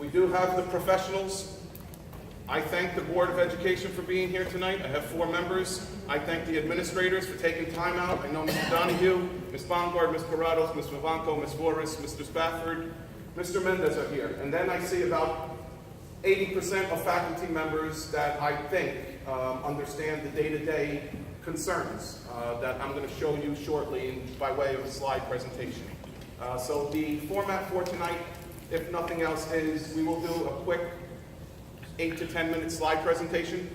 We do have the professionals. I thank the Board of Education for being here tonight. I have 4 members. I thank the administrators for taking time out. I know Mr. Donahue, Ms. Bongard, Ms. Corrados, Ms. Vivanco, Ms. Forrest, Mr. Spafford, Mr. Mendez are here. And then I see about 80% of faculty members that I think understand the day-to-day concerns that I'm going to show you shortly by way of a slide presentation. So the format for tonight, if nothing else, is we will do a quick 8 to 10 minute slide presentation.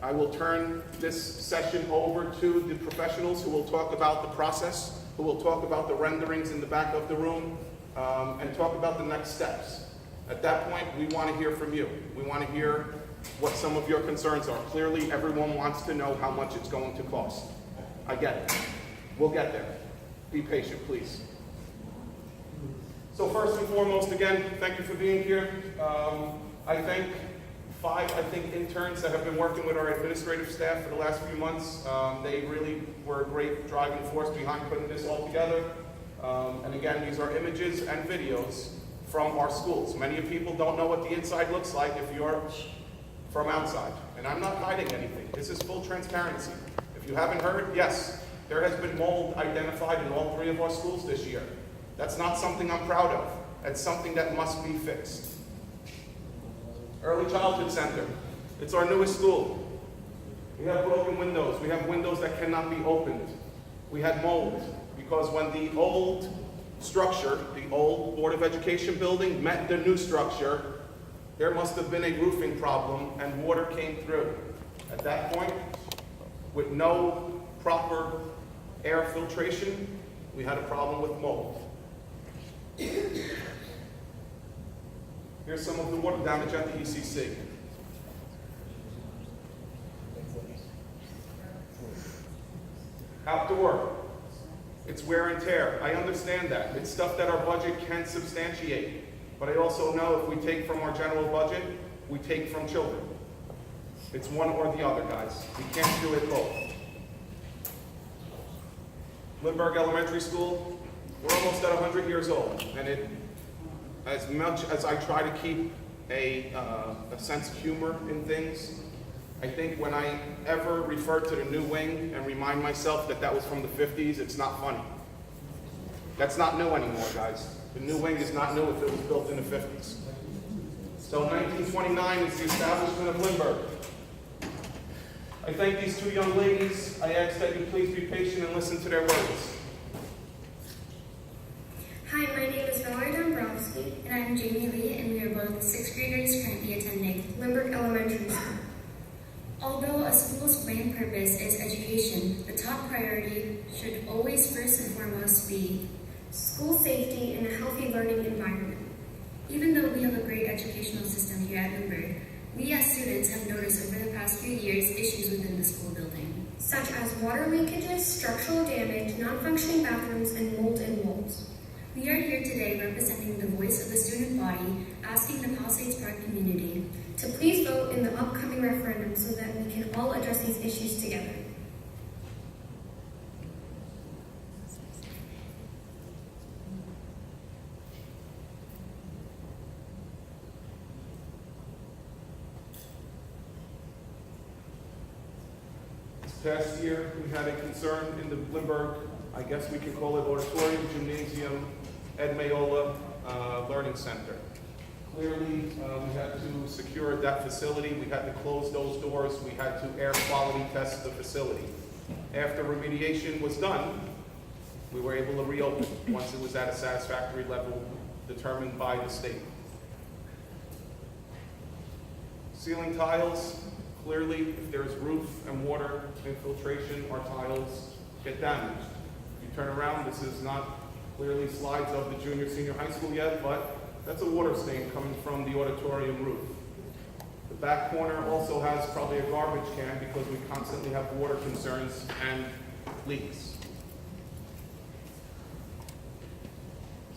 I will turn this session over to the professionals who will talk about the process, who will talk about the renderings in the back of the room, and talk about the next steps. At that point, we want to hear from you. We want to hear what some of your concerns are. Clearly, everyone wants to know how much it's going to cost. I get it. We'll get there. Be patient, please. So first and foremost, again, thank you for being here. I thank 5 interns that have been working with our administrative staff for the last few months. They really were a great driving force behind putting this all together. And again, these are images and videos from our schools. Many of people don't know what the inside looks like if you're from outside. And I'm not hiding anything. This is full transparency. If you haven't heard, yes, there has been mold identified in all 3 of our schools this year. That's not something I'm proud of. That's something that must be fixed. Early Childhood Center. It's our newest school. We have broken windows. We have windows that cannot be opened. We had mold because when the old structure, the old Board of Education building met the new structure, there must have been a roofing problem and water came through. At that point, with no proper air filtration, we had a problem with mold. Here's some of the water damage at the ECC. Outdoor. It's wear and tear. I understand that. It's stuff that our budget can substantiate. But I also know if we take from our general budget, we take from children. It's one or the other, guys. We can't do it both. Lindbergh Elementary School, we're almost at 100 years old. And as much as I try to keep a sense of humor in things, I think when I ever refer to the new wing and remind myself that that was from the 50s, it's not funny. That's not new anymore, guys. The new wing is not new if it was built in the 50s. So 1929 is the establishment of Lindbergh. I thank these 2 young ladies. I ask that you please be patient and listen to their words. Hi, my name is Valerie Dombrowski, and I'm Jamie Lee, and we are both 6th graders currently attending Lindbergh Elementary School. Although a school's main purpose is education, the top priority should always first and foremost be school safety and a healthy learning environment. Even though we have a great educational system here at Lindbergh, we as students have noticed over the past few years issues within the school building, such as water leakages, structural damage, non-functioning bathrooms, and mold in walls. We are here today representing the voice of the student body, asking the Palisades Park community to please vote in the upcoming referendum so that we can all address these issues together. This past year, we had a concern in the Lindbergh, I guess we can call it auditorium, gymnasium, Ed Mayola Learning Center. Clearly, we had to secure that facility. We had to close those doors. We had to air quality test the facility. After remediation was done, we were able to reopen once it was at a satisfactory level determined by the state. Ceiling tiles, clearly, if there's roof and water infiltration, our tiles get damaged. If you turn around, this is not clearly slides of the junior, senior high school yet, but that's a water stain coming from the auditorium roof. The back corner also has probably a garbage can because we constantly have water concerns and leaks.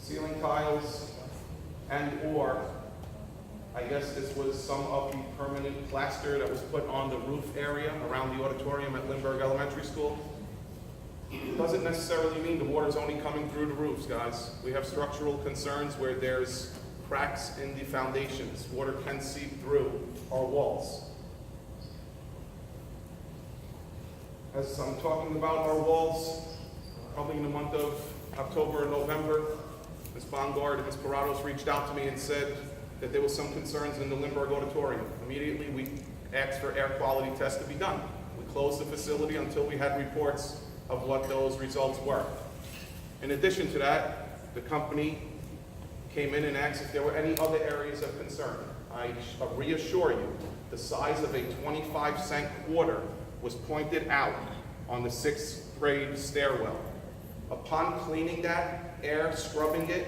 Ceiling tiles and/or, I guess this was some of the permanent plaster that was put on the roof area around the auditorium at Lindbergh Elementary School. It doesn't necessarily mean the water's only coming through the roofs, guys. We have structural concerns where there's cracks in the foundations. Water can seep through our walls. As I'm talking about our walls, probably in the month of October or November, Ms. Bongard and Ms. Parados reached out to me and said that there was some concerns in the Lindbergh Auditorium. Immediately, we asked for air quality tests to be done. We closed the facility until we had reports of what those results were. In addition to that, the company came in and asked if there were any other areas of concern. I reassure you, the size of a 25-cent quarter was pointed out on the 6th grade stairwell. Upon cleaning that, air scrubbing it,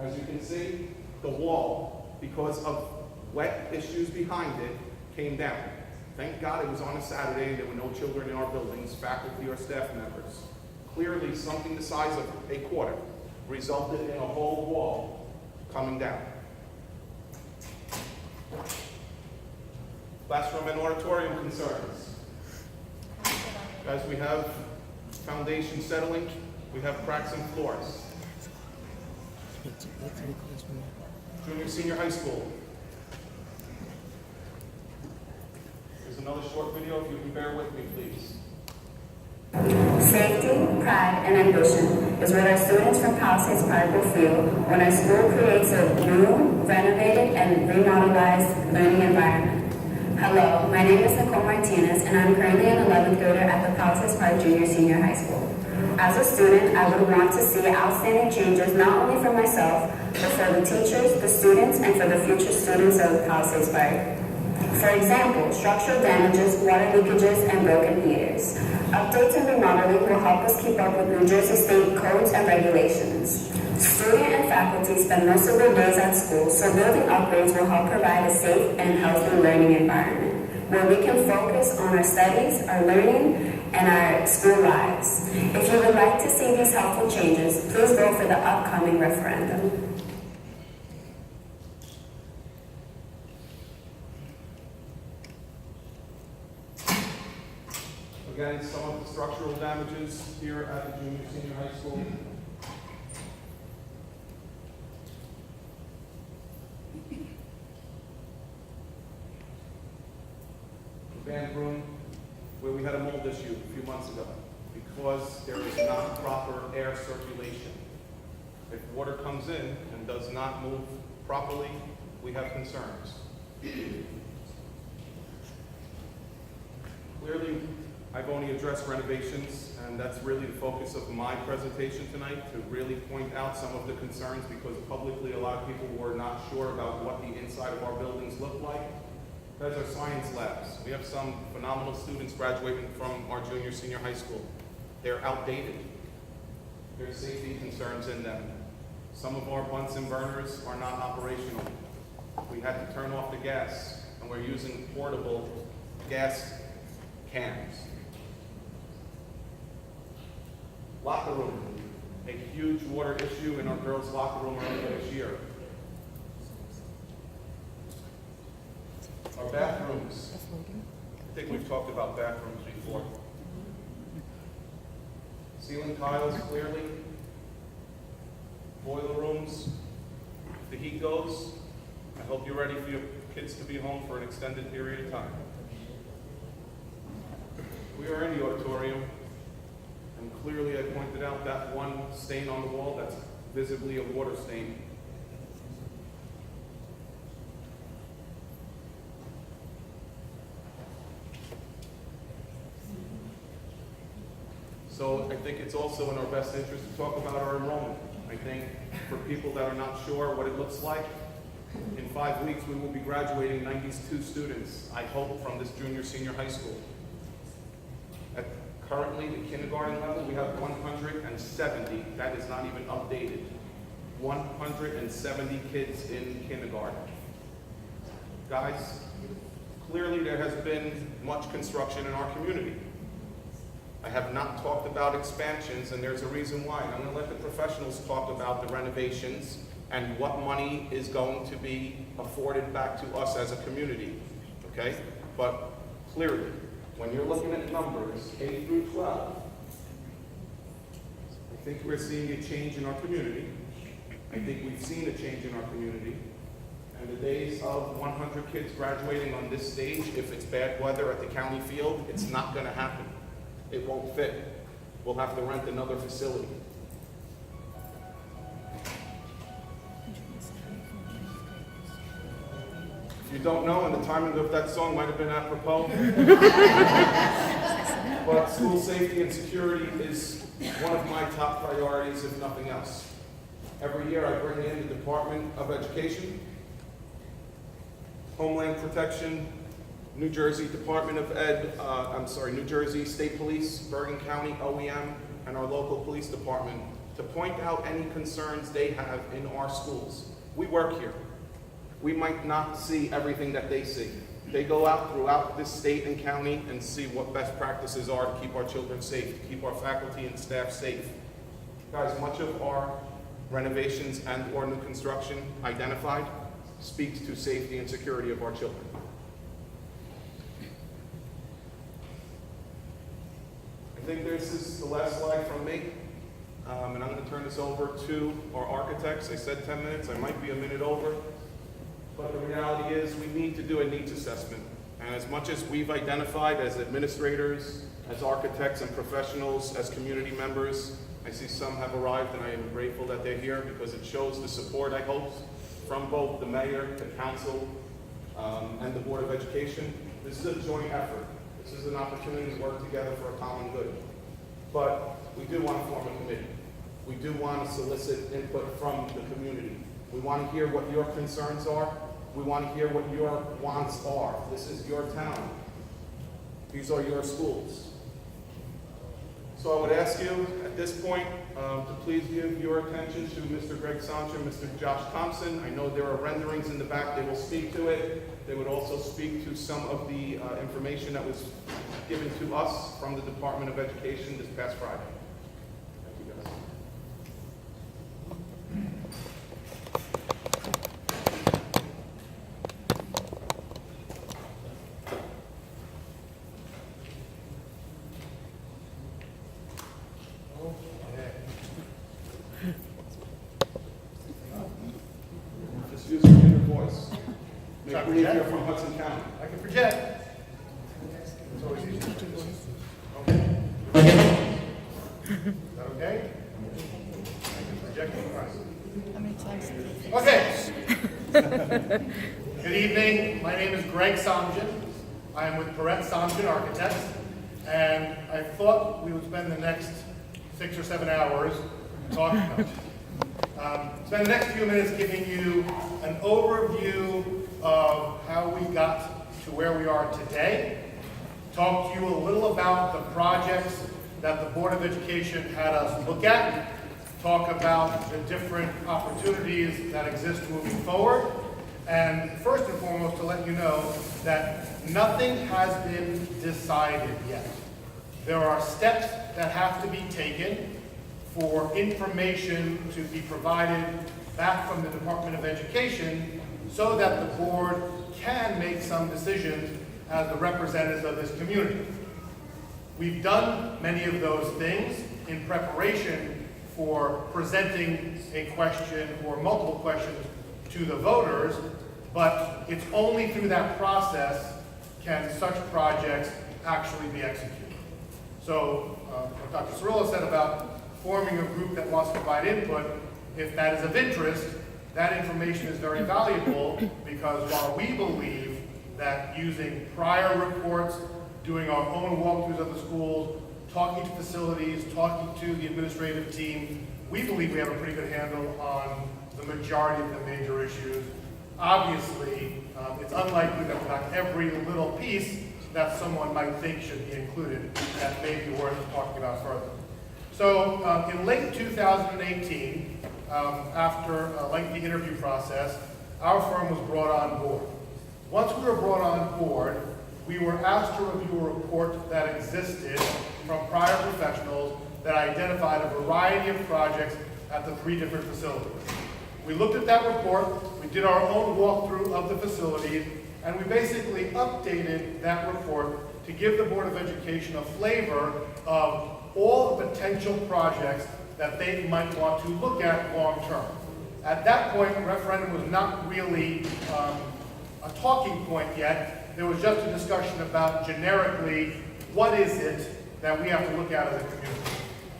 as you can see, the wall, because of wet issues behind it, came down. Thank God it was on a Saturday and there were no children in our buildings, faculty or staff members. Clearly, something the size of a quarter resulted in a whole wall coming down. Classroom and auditorium concerns. Guys, we have foundation settling, we have cracks in floors. Junior, senior high school. There's another short video, if you can bear with me, please. Safety, pride, and ambition is what our students from Palisades Park will feel when our school creates a new, renovated, and remodernized learning environment. Hello, my name is Nicole Martinez, and I'm currently an 11th grader at the Palisades Park Junior Senior High School. As a student, I would want to see outstanding changes not only for myself, but for the teachers, the students, and for the future students of Palisades Park. For example, structural damages, water leakages, and broken heaters. Updates and remodeling will help us keep up with New Jersey state codes and regulations. Student and faculty spend most of their days at school, so building upgrades will help provide a safe and healthy learning environment where we can focus on our studies, our learning, and our school lives. If you would like to see these helpful changes, please vote for the upcoming referendum. Again, some of the structural damages here at the junior senior high school. The band room, where we had a mold issue a few months ago, because there is not proper air circulation. If water comes in and does not move properly, we have concerns. Clearly, I've only addressed renovations, and that's really the focus of my presentation tonight, to really point out some of the concerns, because publicly a lot of people were not sure about what the inside of our buildings look like. Those are science labs. We have some phenomenal students graduating from our junior senior high school. They're outdated. There's safety concerns in them. Some of our Bunsen burners are not operational. We had to turn off the gas, and we're using portable gas cans. Locker room, a huge water issue in our girls' locker room earlier this year. Our bathrooms, I think we've talked about bathrooms before. Ceiling tiles, clearly. Boiler rooms. If the heat goes, I hope you're ready for your kids to be home for an extended period of time. We are in the auditorium, and clearly I pointed out that one stain on the wall that's visibly a water stain. So I think it's also in our best interest to talk about our enrollment. I think for people that are not sure what it looks like, in 5 weeks we will be graduating 92 students, I hope, from this junior senior high school. At currently the kindergarten level, we have 170, that is not even updated. 170 kids in kindergarten. Guys, clearly there has been much construction in our community. I have not talked about expansions, and there's a reason why. I'm going to let the professionals talk about the renovations and what money is going to be afforded back to us as a community, okay? But clearly, when you're looking at numbers, K through 12, I think we're seeing a change in our community. I think we've seen a change in our community. And the days of 100 kids graduating on this stage, if it's bad weather at the county field, it's not going to happen. It won't fit. We'll have to rent another facility. If you don't know, and the timing of that song might have been apropos, but school safety and security is one of my top priorities, if nothing else. Every year I bring in the Department of Education, Homeland Protection, New Jersey Department of New Jersey State Police, Bergen County OEM, and our local police department to point out any concerns they have in our schools. We work here. We might not see everything that they see. They go out throughout this state and county and see what best practices are to keep our children safe, to keep our faculty and staff safe. Guys, much of our renovations and or new construction identified speaks to safety and security of our children. I think this is the last slide from me, and I'm going to turn this over to our architects. I said 10 minutes, I might be a minute over, but the reality is we need to do a needs assessment. And as much as we've identified as administrators, as architects and professionals, as community members, I see some have arrived, and I am grateful that they're here because it shows the support, I hope, from both the mayor, the council, and the Board of Education. This is a joint effort. This is an opportunity to work together for a common good. But we do want to form a committee. We do want to solicit input from the community. We want to hear what your concerns are. We want to hear what your wants are. This is your town. These are your schools. So I would ask you at this point to please give your attention to Mr. Greg Sancha and Mr. Josh Thompson. I know there are renderings in the back. They will speak to it. They would also speak to some of the information that was given to us from the Department of Education this past Friday. Thank you, guys. Just use your inner voice. Make believe you're from Hudson County. I can project. It's always easy to do this. Okay. Is that okay? I can project it. All right. Okay. Good evening. My name is Greg Somjan. I am with Perrette Somjan Architects, and I thought we would spend the next 6 or 7 hours talking about it. Spend the next few minutes giving you an overview of how we got to where we are today, talk to you a little about the projects that the Board of Education had us look at, talk about the different opportunities that exist moving forward, and first and foremost to let you know that nothing has been decided yet. There are steps that have to be taken for information to be provided back from the Department of Education so that the board can make some decisions as the representatives of this community. We've done many of those things in preparation for presenting a question or multiple questions to the voters, but it's only through that process can such projects actually be executed. So what Dr. Cirillo said about forming a group that wants to provide input, if that is of interest, that information is very valuable because while we believe that using prior reports, doing our own walkthroughs of the schools, talking to facilities, talking to the administrative team, we believe we have a pretty good handle on the majority of the major issues. Obviously, it's unlikely that not every little piece that someone might think should be included that may be worth talking about further. So in late 2018, after a lengthy interview process, our firm was brought on board. Once we were brought on board, we were asked to review a report that existed from prior professionals that identified a variety of projects at the 3 different facilities. We looked at that report, we did our own walkthrough of the facilities, and we basically updated that report to give the Board of Education a flavor of all the potential projects that they might want to look at long term. At that point, a referendum was not really a talking point yet. There was just a discussion about generically, what is it that we have to look at as a community?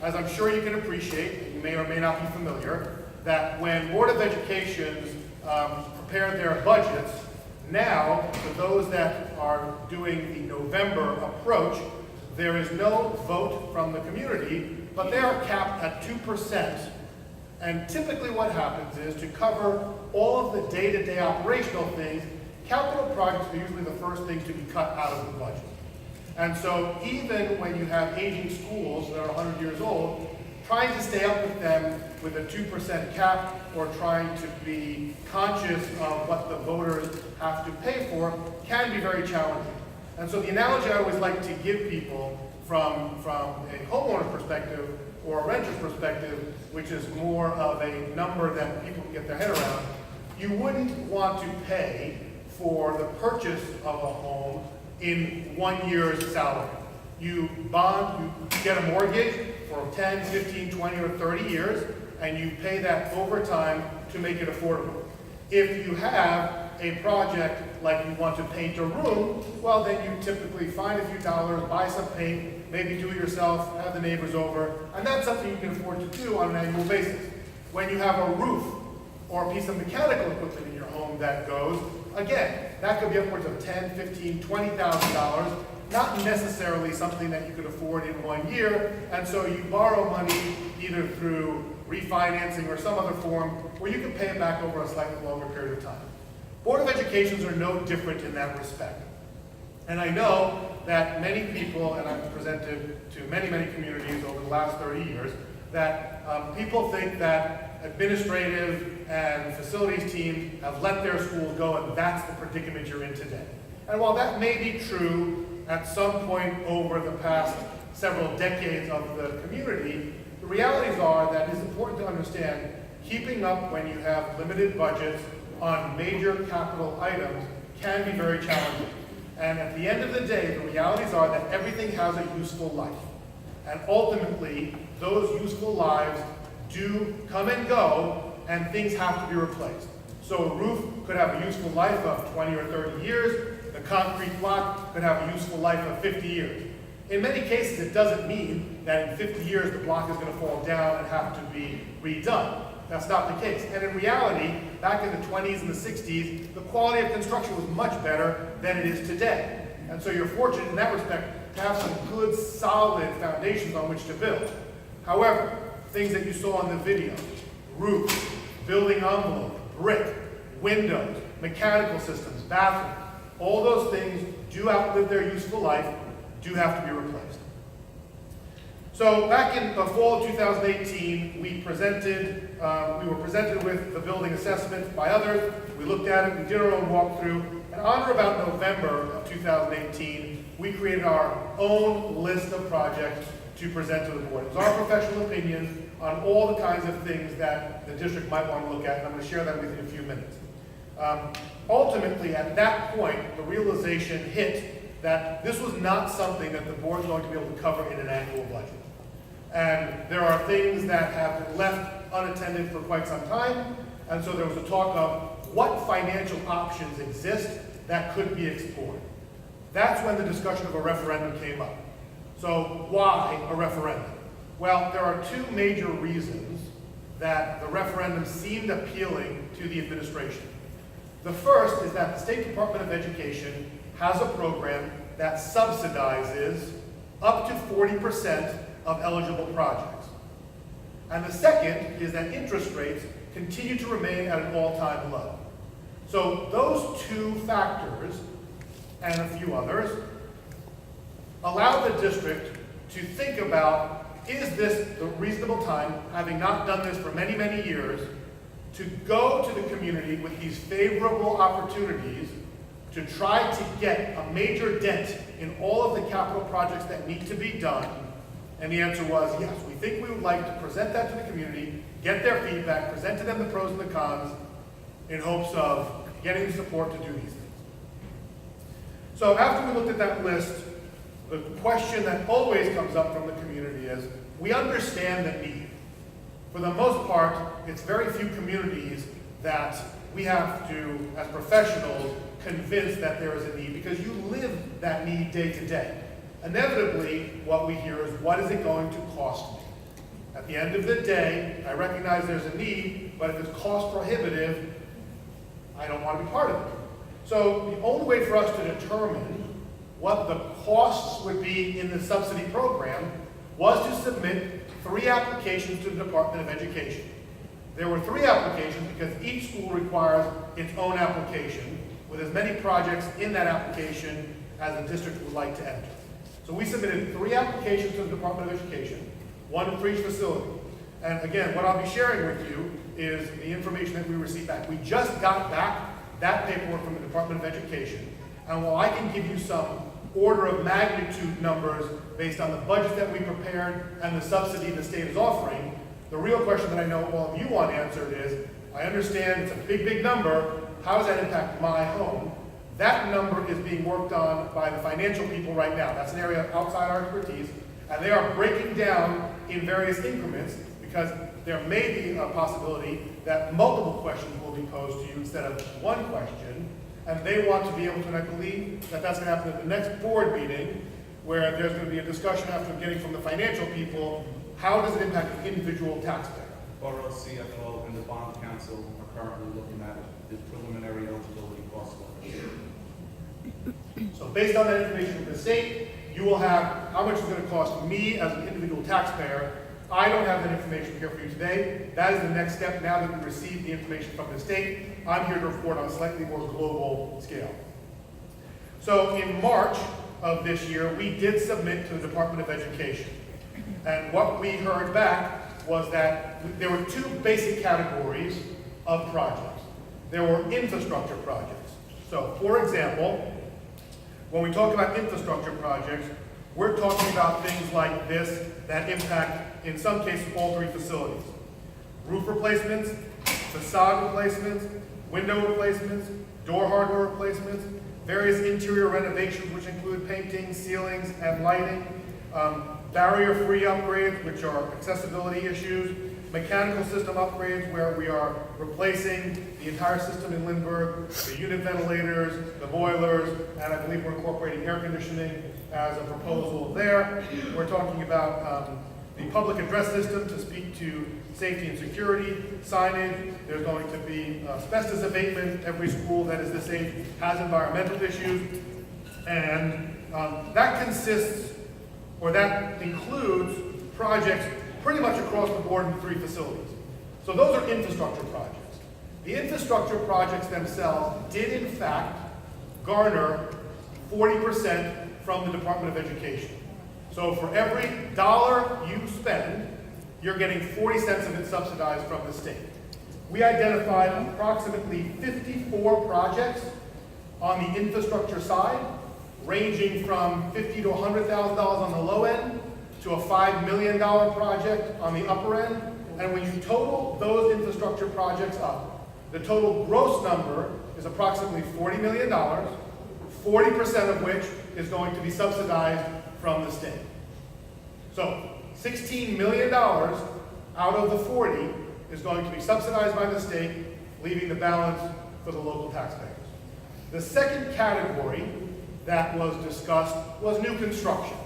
As I'm sure you can appreciate, and you may or may not be familiar, that when Board of Educations prepared their budgets, now, for those that are doing the November approach, there is no vote from the community, but they are capped at 2%. And typically what happens is, to cover all of the day-to-day operational things, capital projects are usually the first thing to be cut out of the budget. And so even when you have aging schools that are 100 years old, trying to stay up with them with a 2% cap, or trying to be conscious of what the voters have to pay for, can be very challenging. And so the analogy I always like to give people from a homeowner's perspective or a renter's perspective, which is more of a number that people can get their head around, you wouldn't want to pay for the purchase of a home in 1 year's salary. You bond, you get a mortgage for 10, 15, 20, or 30 years, and you pay that over time to make it affordable. If you have a project like you want to paint a room, well, then you typically find a few dollars, buy some paint, maybe do it yourself, have the neighbors over, and that's something you can afford to do on an annual basis. When you have a roof or a piece of mechanical equipment in your home that goes, again, that could be upwards of $10, $15, $20,000, not necessarily something that you could afford in 1 year, and so you borrow money either through refinancing or some other form where you can pay it back over a slightly longer period of time. Board of Educations are no different in that respect. And I know that many people, and I've presented to many, many communities over the last 30 years, that people think that administrative and facilities teams have let their schools go, and that's the predicament you're in today. And while that may be true at some point over the past several decades of the community, the realities are that it's important to understand keeping up when you have limited budgets on major capital items can be very challenging. And at the end of the day, the realities are that everything has a useful life. And ultimately, those useful lives do come and go, and things have to be replaced. So a roof could have a useful life of 20 or 30 years. The concrete block could have a useful life of 50 years. In many cases, it doesn't mean that in 50 years the block is going to fall down and have to be redone. That's not the case. And in reality, back in the 20s and the 60s, the quality of construction was much better than it is today. And so you're fortunate in that respect to have some good, solid foundations on which to build. However, things that you saw in the video, roof, building envelope, brick, windows, mechanical systems, bathrooms, all those things do outlive their useful life, do have to be replaced. So back in the fall of 2018, we were presented with the building assessment by others. We looked at it, we did our own walkthrough, and on or about November of 2018, we created our own list of projects to present to the board. It was our professional opinion on all the kinds of things that the district might want to look at, and I'm going to share that with you in a few minutes. Ultimately, at that point, the realization hit that this was not something that the board was going to be able to cover in an annual budget. And there are things that have been left unattended for quite some time, and so there was a talk of what financial options exist that could be explored. That's when the discussion of a referendum came up. So why a referendum? Well, there are two major reasons that the referendum seemed appealing to the administration. The first is that the State Department of Education has a program that subsidizes up to 40% of eligible projects. And the second is that interest rates continue to remain at an all-time low. So those two factors, and a few others, allow the district to think about, is this the reasonable time, having not done this for many, many years, to go to the community with these favorable opportunities to try to get a major dent in all of the capital projects that need to be done? And the answer was yes. We think we would like to present that to the community, get their feedback, present to them the pros and the cons, in hopes of getting the support to do these things. So after we looked at that list, the question that always comes up from the community is, we understand the need. For For the most part, it's very few communities that we have to, as professionals, convince that there is a need, because you live that need day to day. Inevitably, what we hear is, what is it going to cost me? At the end of the day, I recognize there's a need, but if it's cost prohibitive, I don't want to be part of it. So the only way for us to determine what the costs would be in the subsidy program was to submit 3 applications to the Department of Education. There were 3 applications because each school requires its own application with as many projects in that application as the district would like to enter. So we submitted 3 applications to the Department of Education, 1 for each facility. And again, what I'll be sharing with you is the information that we received back. We just got back that paperwork from the Department of Education. And while I can give you some order of magnitude numbers based on the budget that we prepared and the subsidy the state is offering, the real question that I know all of you want answered is, I understand it's a big, big number. How does that impact my home? That number is being worked on by the financial people right now. That's an area outside our expertise. And they are breaking down in various increments, because there may be a possibility that multiple questions will be posed to you instead of 1 question. And they want to be able to, and I believe that that's going to happen at the next board meeting, where there's going to be a discussion after getting from the financial people, how does it impact the individual taxpayer? Borough CFO and the bond council are currently looking at the preliminary eligibility cost limit. So based on that information from the state, you will have how much it's going to cost me as an individual taxpayer. I don't have that information here for you today. That is the next step now that we receive the information from the state. I'm here to report on a slightly more global scale. So in March of this year, we did submit to the Department of Education. And what we heard back was that there were 2 basic categories of projects. There were infrastructure projects. So for example, when we talk about infrastructure projects, we're talking about things like this that impact, in some cases, all 3 facilities. Roof replacements, facade replacements, window replacements, door hardware replacements, various interior renovations, which include painting, ceilings, and lighting, barrier-free upgrades, which are accessibility issues, mechanical system upgrades, where we are replacing the entire system in Lindbergh, the unit ventilators, the boilers, and I believe we're incorporating air conditioning as a proposal there. We're talking about the public address system to speak to safety and security, signage. There's going to be asbestos abatement. Every school that is this age has environmental issues. And that consists, or that includes projects pretty much across the board in 3 facilities. So those are infrastructure projects. The infrastructure projects themselves did in fact garner 40% from the Department of Education. So for every dollar you spend, you're getting 40 cents of it subsidized from the state. We identified approximately 54 projects on the infrastructure side, ranging from $50,000 to $100,000 on the low end, to a $5 million project on the upper end. And when you total those infrastructure projects up, the total gross number is approximately $40 million, 40% of which is going to be subsidized from the state. So $16 million out of the 40 is going to be subsidized by the state, leaving the balance for the local taxpayers. The second category that was discussed was new construction.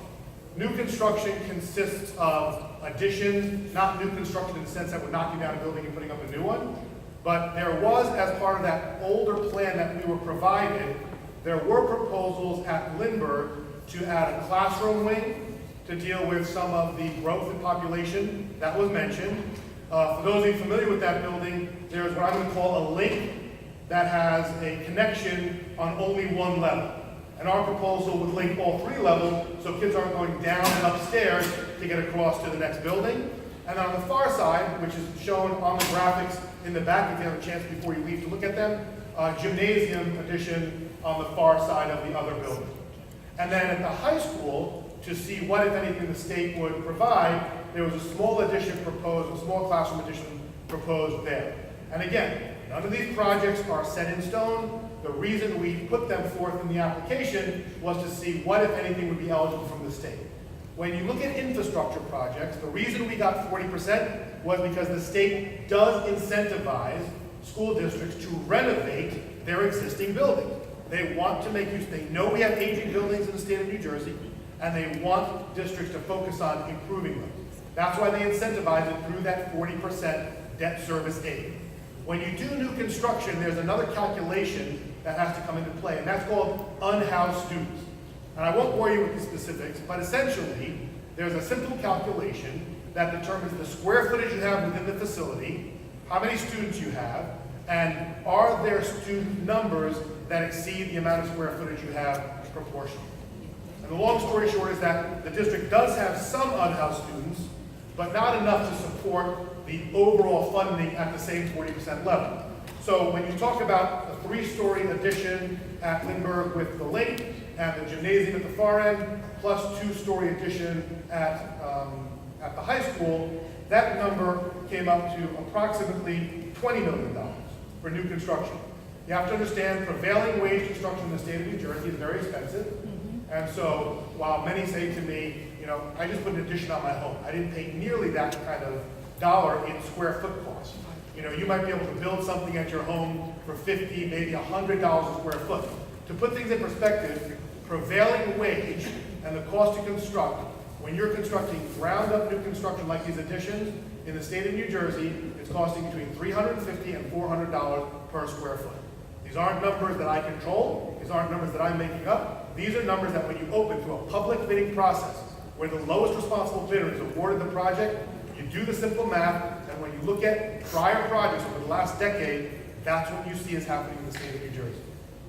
New construction consists of additions, not new construction in the sense that we're knocking down a building and putting up a new one, but there was, as part of that older plan that we were provided, there were proposals at Lindbergh to add a classroom wing to deal with some of the growth in population that was mentioned. For those of you familiar with that building, there's what I'm going to call a link that has a connection on only 1 level. And our proposal would link all 3 levels, so kids aren't going down and upstairs to get across to the next building. And on the far side, which is shown on the graphics in the back, if you have a chance before you leave to look at them, gymnasium addition on the far side of the other building. And then at the high school, to see what, if anything, the state would provide, there was a small addition proposed, a small classroom addition proposed there. And again, none of these projects are set in stone. The reason we put them forth in the application was to see what, if anything, would be eligible from the state. When you look at infrastructure projects, the reason we got 40% was because the state does incentivize school districts to renovate their existing buildings. They want to make use, they know we have aging buildings in the state of New Jersey, and they want districts to focus on improving them. That's why they incentivize it through that 40% debt service aid. When you do new construction, there's another calculation that has to come into play, and that's called unhoused students. And I won't bore you with the specifics, but essentially, there's a simple calculation that determines the square footage you have within the facility, how many students you have, and are there student numbers that exceed the amount of square footage you have proportionally. And the long story short is that the district does have some unhoused students, but not enough to support the overall funding at the same 40% level. So when you talk about a 3-story addition at Lindbergh with the lake and the gymnasium at the far end, plus 2-story addition at the high school, that number came up to approximately $20 million for new construction. You have to understand prevailing wage construction in the state of New Jersey is very expensive. And so while many say to me, you know, I just put an addition on my home, I didn't pay nearly that kind of dollar in square foot cost. You know, you might be able to build something at your home for $50, maybe $100 a square foot. To put things in perspective, prevailing wage and the cost to construct, when you're constructing ground-up new construction like these additions, in the state of New Jersey, it's costing between $350 and $400 per square foot. These aren't numbers that I control. These aren't numbers that I'm making up. These are numbers that when you open through a public bidding process, where the lowest responsible bidder is awarded the project, you do the simple math, and when you look at prior projects over the last decade, that's what you see is happening in the state of New Jersey.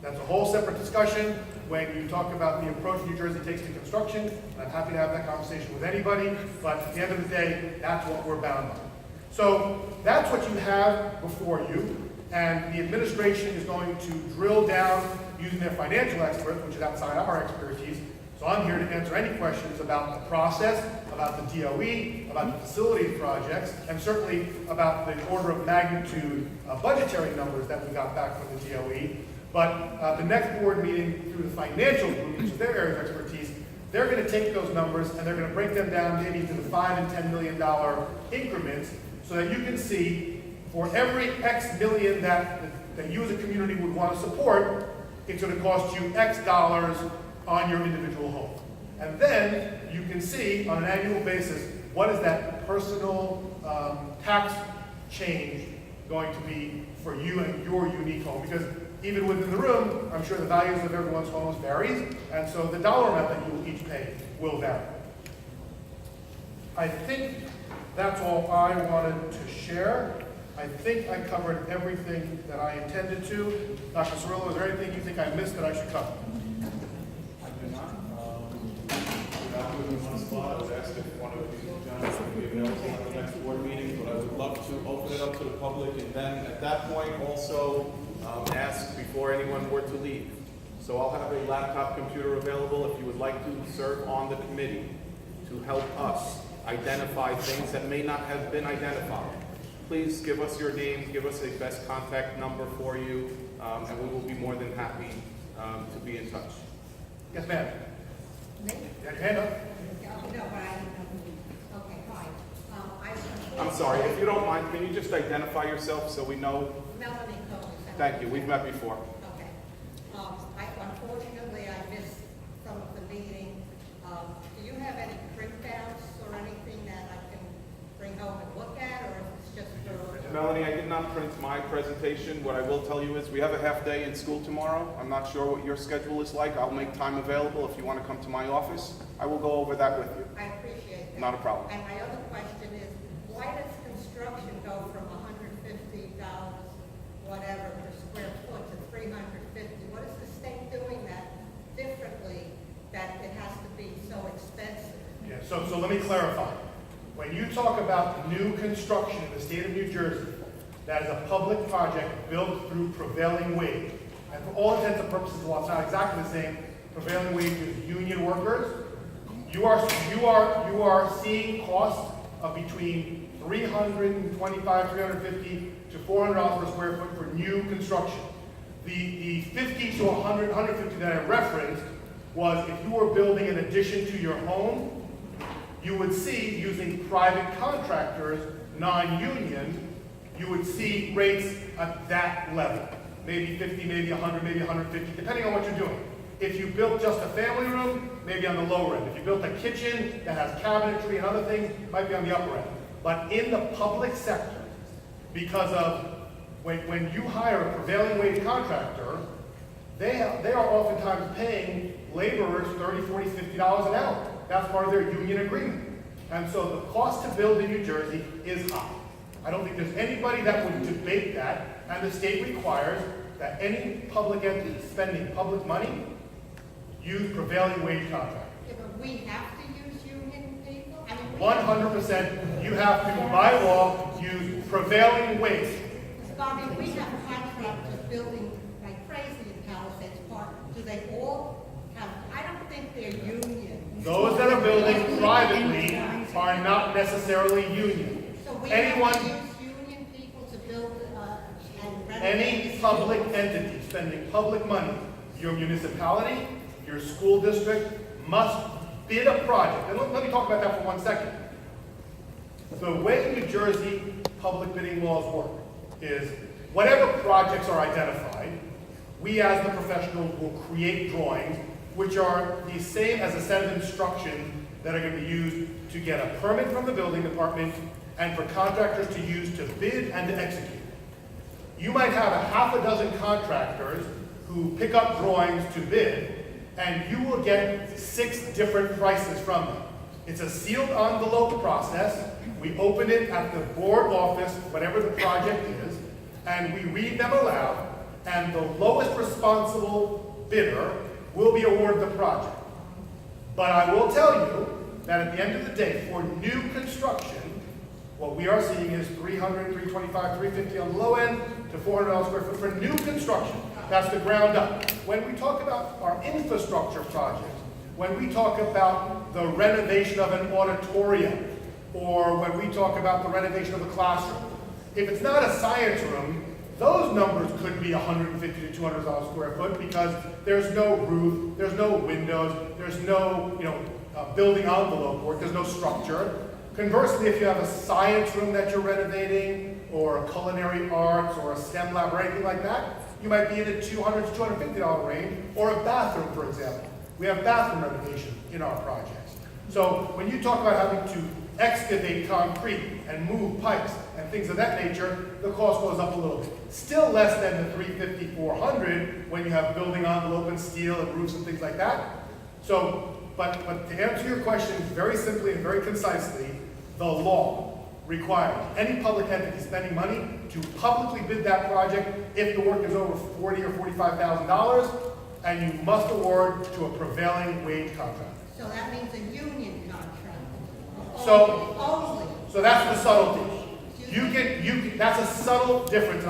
That's a whole separate discussion when you talk about the approach New Jersey takes to construction. I'm happy to have that conversation with anybody, but at the end of the day, that's what we're bound by. So that's what you have before you, and the administration is going to drill down using their financial experts, which is outside our expertise. So I'm here to answer any questions about the process, about the DOE, about the facility projects, and certainly about the order of magnitude budgetary numbers that we got back from the DOE. But the next board meeting through the financial group, which is their area of expertise, they're going to take those numbers and they're going to break them down maybe into the $5 and $10 million increments so that you can see for every X million that you as a community would want to support, it's going to cost you X dollars on your individual home. And then you can see on an annual basis, what is that personal tax change going to be for you and your unique home? Because even within the room, I'm sure the values of everyone's homes varies, and so the dollar amount that you will each pay will vary. I think that's all I wanted to share. I think I covered everything that I intended to. Dr. Cirillo, is there anything you think I missed that I should cover? I do not. Without putting you on the spot, I would ask if one of these gentlemen would be available at the next board meeting, but I would love to open it up to the public, and then at that point also ask before anyone were to leave. So I'll have a laptop computer available if you would like to serve on the committee to help us identify things that may not have been identified. Please give us your names, give us a best contact number for you, and we will be more than happy to be in touch. Yes, ma'am. You had your hand up? No, but okay, fine. I'm sorry, if you don't mind, can you just identify yourself so we know? Melanie Cohen. Thank you, we've met before. Okay. Unfortunately, I missed some of the meeting. Do you have any printouts or anything that I can bring home and look at, or is it just for... Melanie, I did not print my presentation. What I will tell you is we have a half day in school tomorrow. I'm not sure what your schedule is like. I'll make time available if you want to come to my office. I will go over that with you. I appreciate that. Not a problem. And my other question is, why does construction go from $150 whatever per square foot to $350? What is the state doing that differently that it has to be so expensive? Yeah, so let me clarify. When you talk about new construction in the state of New Jersey, that is a public project built through prevailing wage. And for all intents and purposes, while it's not exactly the same, prevailing wage is union workers. You are seeing costs of between $325, $350 to $400 per square foot for new construction. The 50 to 100, 150 that I referenced was if you were building an addition to your home, you would see using private contractors non-union, you would see rates at that level. Maybe 50, maybe 100, maybe 150, depending on what you're doing. If you built just a family room, maybe on the lower end. If you built a kitchen that has cabinetry and other things, it might be on the upper end. But in the public sector, because of when you hire a prevailing wage contractor, they are oftentimes paying laborers $30, $40, $50 an hour. That's part of their union agreement. And so the cost to build in New Jersey is high. I don't think there's anybody that would debate that, and the state requires that any public entity spending public money use prevailing wage contractors. Yeah, but we have to use union people? I mean, 100%, you have to, by law, use prevailing wage. Bobby, we have contractors building like crazy in Palisades Park. Do they all have, I don't think they're union. Those that are building privately are not necessarily union. So we Anyone, have to use union people to build and renovate. any public entity spending public money, your municipality, your school district, must bid a project. And let me talk about that for 1 second. The way New Jersey public bidding laws work is whatever projects are identified, we as the professionals will create drawings which are the same as a set of instructions that are going to be used to get a permit from the building department and for contractors to use to bid and to execute. You might have a half a dozen contractors who pick up drawings to bid, and you will get 6 different prices from them. It's a sealed envelope process. We open it at the board office, whatever the project is, and we read them aloud, and the lowest responsible bidder will be awarded the project. But I will tell you that at the end of the day, for new construction, what we are seeing is $300, $325, $350 on the low end to $400 square foot for new construction. That's the ground up. When we talk about our infrastructure projects, when we talk about the renovation of an auditorium, or when we talk about the renovation of a classroom, if it's not a science room, those numbers could be $150 to $200 square foot because there's no roof, there's no windows, there's no building envelope work, there's no structure. Conversely, if you have a science room that you're renovating, or a culinary arts, or a STEM lab, or anything like that, you might be in the $200 to $250 range, or a bathroom, for example. We have bathroom renovation in our projects. So when you talk about having to excavate concrete and move pipes and things of that nature, the cost goes up a little bit. Still less than the $350, $400 when you have building envelope and steel and roofs and things like that. So, but to answer your question very simply and very concisely, the law requires any public entity spending money to publicly bid that project if the work is over $40,000 or $45,000, and you must award to a prevailing wage contract. So that means a union contract. So Only. that's the subtlety. That's a subtle difference.